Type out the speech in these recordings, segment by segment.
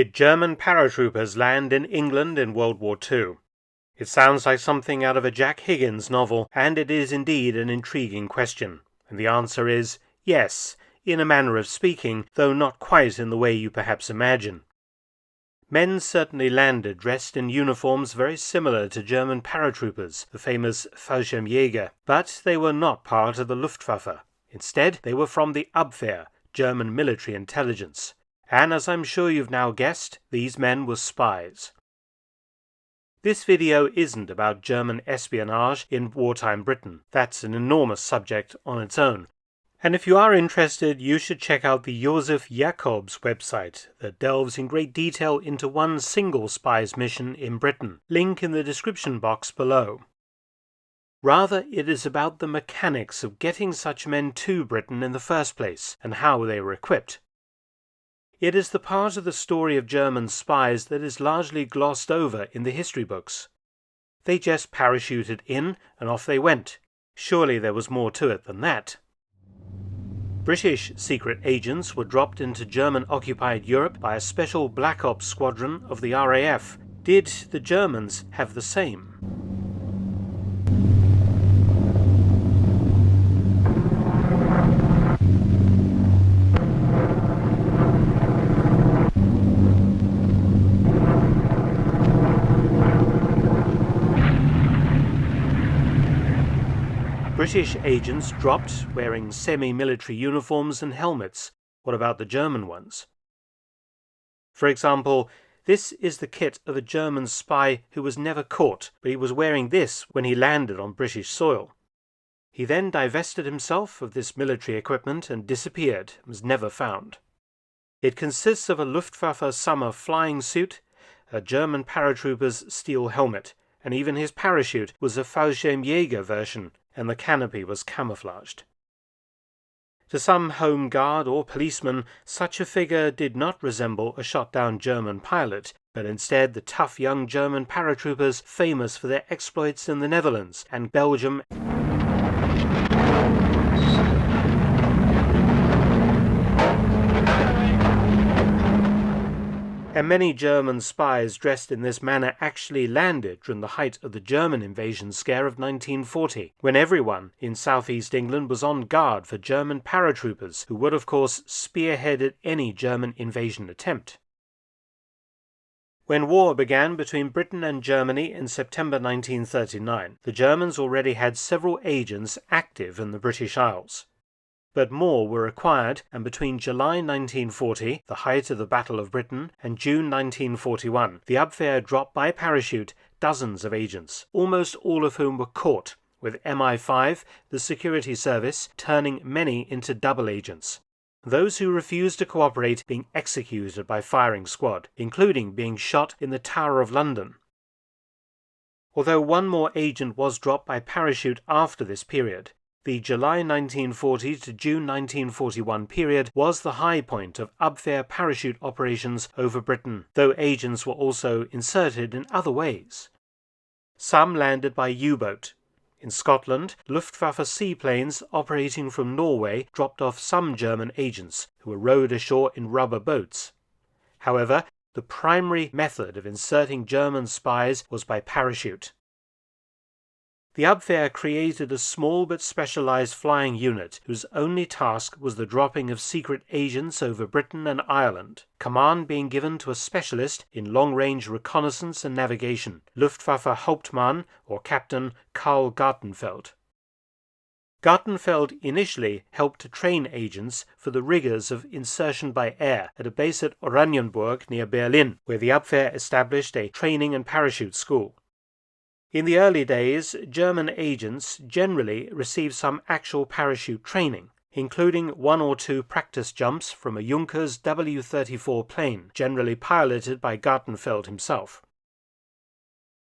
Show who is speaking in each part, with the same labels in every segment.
Speaker 1: Did German paratroopers land in England in World War II? It sounds like something out of a Jack Higgins novel, and it is indeed an intriguing question. And the answer is yes, in a manner of speaking, though not quite in the way you perhaps imagine. Men certainly landed dressed in uniforms very similar to German paratroopers, the famous Fallschirmjäger, but they were not part of the Luftwaffe. Instead, they were from the Abwehr, German military intelligence. And as I'm sure you've now guessed, these men were spies. This video isn't about German espionage in wartime Britain. That's an enormous subject on its own. And if you are interested, you should check out the Joseph Jakobs website that delves in great detail into one single spy's mission in Britain. Link in the description box below. Rather, it is about the mechanics of getting such men to Britain in the first place, and how they were equipped. It is the part of the story of German spies that is largely glossed over in the history books. They just parachuted in and off they went. Surely there was more to it than that. British secret agents were dropped into German-occupied Europe by a special Black Ops squadron of the RAF. Did the Germans have the same? British agents dropped wearing semi-military uniforms and helmets. What about the German ones? For example, this is the kit of a German spy who was never caught, but he was wearing this when he landed on British soil. He then divested himself of this military equipment and disappeared, and was never found. It consists of a Luftwaffe summer flying suit, a German paratrooper's steel helmet, and even his parachute was a Fallschirmjäger version, and the canopy was camouflaged. To some home guard or policeman, such a figure did not resemble a shot-down German pilot, but instead the tough young German paratroopers famous for their exploits in the Netherlands and Belgium. And many German spies dressed in this manner actually landed during the height of the German invasion scare of 1940, when everyone in southeast England was on guard for German paratroopers, who would of course spearheaded any German invasion attempt. When war began between Britain and Germany in September 1939, the Germans already had several agents active in the British Isles. But more were required, and between July 1940, the height of the Battle of Britain, and June 1941, the Abwehr dropped by parachute dozens of agents, almost all of whom were caught, with MI5, the security service, turning many into double agents. Those who refused to cooperate being executed by firing squad, including being shot in the Tower of London. Although one more agent was dropped by parachute after this period, the July 1940 to June 1941 period was the high point of Abwehr parachute operations over Britain, though agents were also inserted in other ways. Some landed by U-boat. In Scotland, Luftwaffe seaplanes operating from Norway dropped off some German agents who were rowed ashore in rubber boats. However, the primary method of inserting German spies was by parachute. The Abwehr created a small but specialized flying unit whose only task was the dropping of secret agents over Britain and Ireland, command being given to a specialist in long-range reconnaissance and navigation, Luftwaffe Hauptmann or Captain Karl Gartenfeld. Gartenfeld initially helped to train agents for the rigors of insertion by air at a base at Oranienburg near Berlin, where the Abwehr established a training and parachute school. In the early days, German agents generally received some actual parachute training, including 1 or 2 practice jumps from a Junkers W-34 plane, generally piloted by Gartenfeld himself.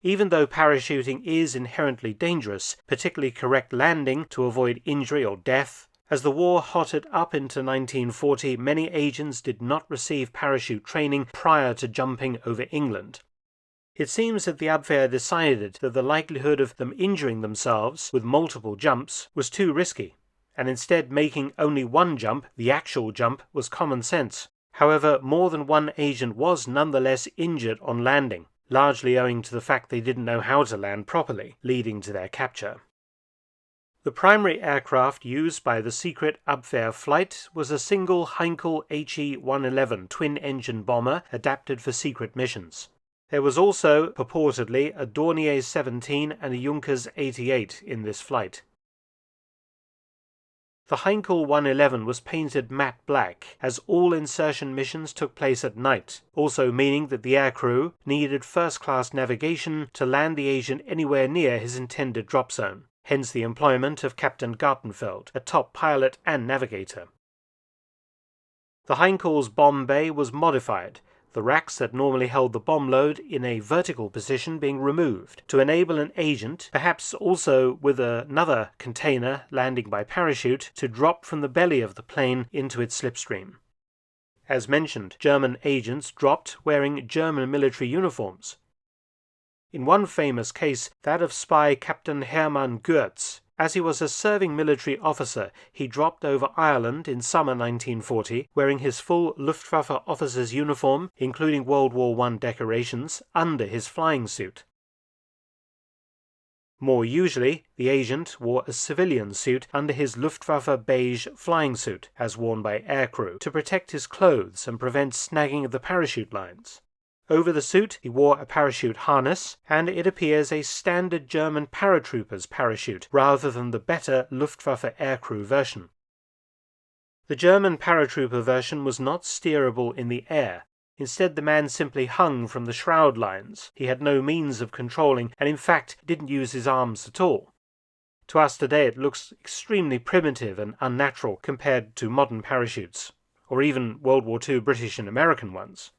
Speaker 1: Even though parachuting is inherently dangerous, particularly correct landing to avoid injury or death, as the war hotted up into 1940, many agents did not receive parachute training prior to jumping over England. It seems that the Abwehr decided that the likelihood of them injuring themselves with multiple jumps was too risky, and instead making only one jump, the actual jump, was common sense. However, more than one agent was nonetheless injured on landing, largely owing to the fact they didn't know how to land properly, leading to their capture. The primary aircraft used by the secret Abwehr flight was a single Heinkel HE-111 twin-engine bomber adapted for secret missions. There was also, purportedly, a Dornier 17 and a Junkers 88 in this flight. The Heinkel 111 was painted matte black, as all insertion missions took place at night, also meaning that the aircrew needed first-class navigation to land the agent anywhere near his intended drop zone, hence the employment of Captain Gartenfeld, a top pilot and navigator. The Heinkel's bomb bay was modified, the racks that normally held the bomb load in a vertical position being removed, to enable an agent, perhaps also with another container landing by parachute, to drop from the belly of the plane into its slipstream. As mentioned, German agents dropped wearing German military uniforms. In one famous case, that of spy Captain Hermann Goertz, as he was a serving military officer, he dropped over Ireland in summer 1940, wearing his full Luftwaffe officer's uniform, including World War I decorations, under his flying suit. More usually, the agent wore a civilian suit under his Luftwaffe beige flying suit, as worn by aircrew, to protect his clothes and prevent snagging of the parachute lines. Over the suit, he wore a parachute harness, and it appears a standard German Paratroopers parachute, rather than the better Luftwaffe aircrew version. The German paratrooper version was not steerable in the air. Instead, the man simply hung from the shroud lines. He had no means of controlling, and in fact didn't use his arms at all. To us today it looks extremely primitive and unnatural compared to modern parachutes, or even World War II British and American ones.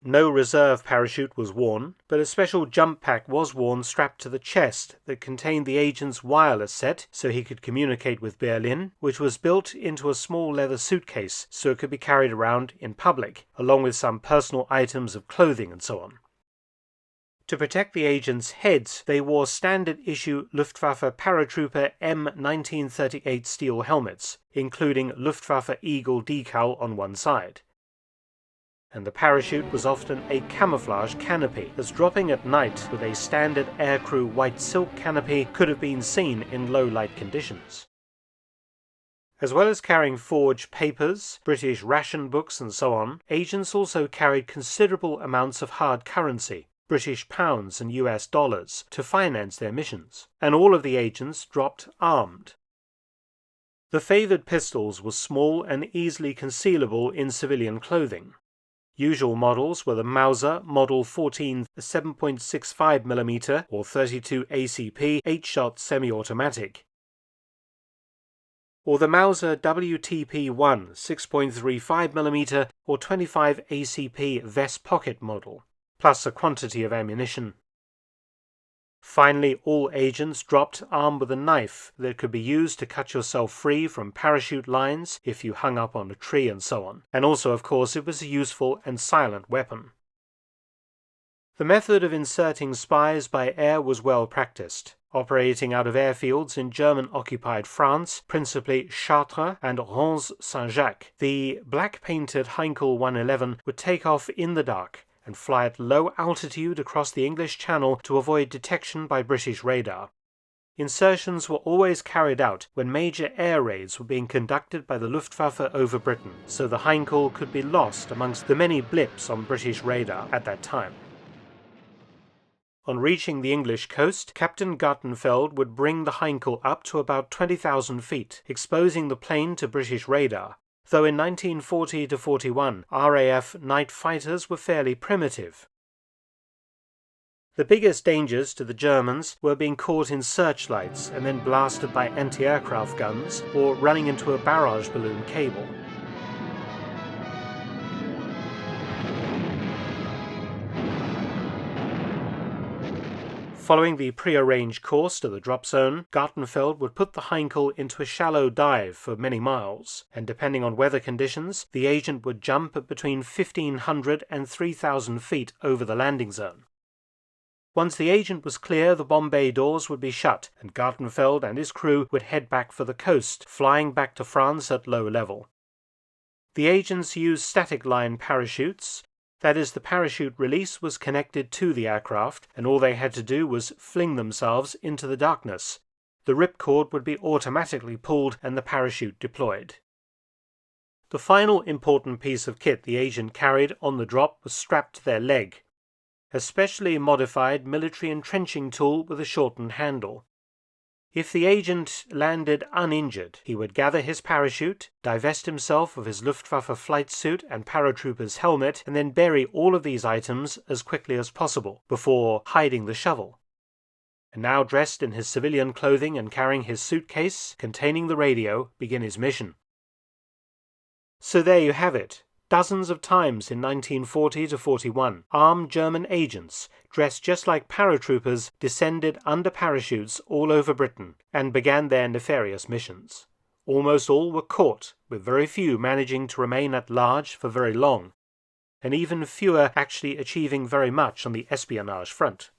Speaker 1: No reserve parachute was worn, but a special jump pack was worn strapped to the chest that contained the agent's wireless set so he could communicate with Berlin, which was built into a small leather suitcase so it could be carried around in public, along with some personal items of clothing and so on. To protect the agents' heads, they wore standard-issue Luftwaffe Paratrooper M1938 steel helmets, including Luftwaffe Eagle decal on one side. And the parachute was often a camouflage canopy, as dropping at night with a standard aircrew white silk canopy could have been seen in low light conditions. As well as carrying forged papers, British ration books and so on, agents also carried considerable amounts of hard currency, British pounds and US dollars, to finance their missions, and all of the agents dropped armed. The favoured pistols were small and easily concealable in civilian clothing. Usual models were the Mauser Model 14 7.65mm or 32 ACP 8-shot semi-automatic, or the Mauser WTP-1 6.35mm or 25 ACP vest pocket model, plus a quantity of ammunition. Finally, all agents dropped armed with a knife that could be used to cut yourself free from parachute lines if you hung up on a tree and so on, and also, of course, it was a useful and silent weapon. The method of inserting spies by air was well practiced, operating out of airfields in German-occupied France, principally Chartres and Reims-Saint-Jacques. The black-painted Heinkel 111 would take off in the dark and fly at low altitude across the English Channel to avoid detection by British radar. Insertions were always carried out when major air raids were being conducted by the Luftwaffe over Britain, so the Heinkel could be lost amongst the many blips on British radar at that time. On reaching the English coast, Captain Gartenfeld would bring the Heinkel up to about 20,000 feet, exposing the plane to British radar, though in 1940–41 RAF night fighters were fairly primitive. The biggest dangers to the Germans were being caught in searchlights and then blasted by anti-aircraft guns or running into a barrage balloon cable. Following the pre-arranged course to the drop zone, Gartenfeld would put the Heinkel into a shallow dive for many miles, and depending on weather conditions, the agent would jump at between 1,500 and 3,000 feet over the landing zone. Once the agent was clear, the bomb bay doors would be shut, and Gartenfeld and his crew would head back for the coast, flying back to France at low level. The agents used static line parachutes. That is, the parachute release was connected to the aircraft, and all they had to do was fling themselves into the darkness. The ripcord would be automatically pulled and the parachute deployed. The final important piece of kit the agent carried on the drop was strapped to their leg, a specially modified military entrenching tool with a shortened handle. If the agent landed uninjured, he would gather his parachute, divest himself of his Luftwaffe flight suit and paratrooper's helmet, and then bury all of these items as quickly as possible before hiding the shovel. And now, dressed in his civilian clothing and carrying his suitcase containing the radio, begin his mission. So there you have it. Dozens of times in 1940 to 41, armed German agents, dressed just like paratroopers, descended under parachutes all over Britain and began their nefarious missions. Almost all were caught, with very few managing to remain at large for very long, and even fewer actually achieving very much on the espionage front.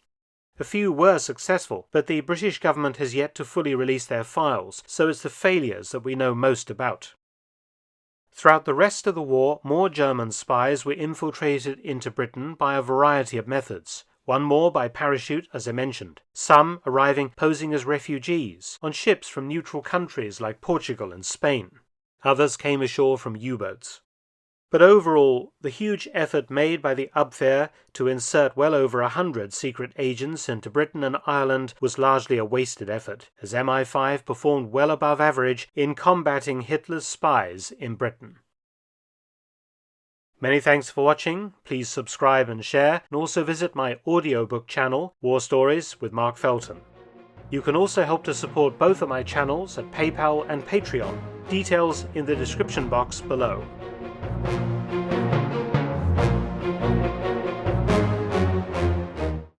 Speaker 1: A few were successful, but the British government has yet to fully release their files, so it's the failures that we know most about. Throughout the rest of the war, more German spies were infiltrated into Britain by a variety of methods. One more by parachute, as I mentioned. Some arriving posing as refugees on ships from neutral countries like Portugal and Spain. Others came ashore from U-boats. But overall, the huge effort made by the Abwehr to insert well over 100 secret agents into Britain and Ireland was largely a wasted effort, as MI5 performed well above average in combating Hitler's spies in Britain. Many thanks for watching. Please subscribe and share, and also visit my audiobook channel, War Stories with Mark Felton. You can also help to support both of my channels at PayPal and Patreon. Details in the description box below.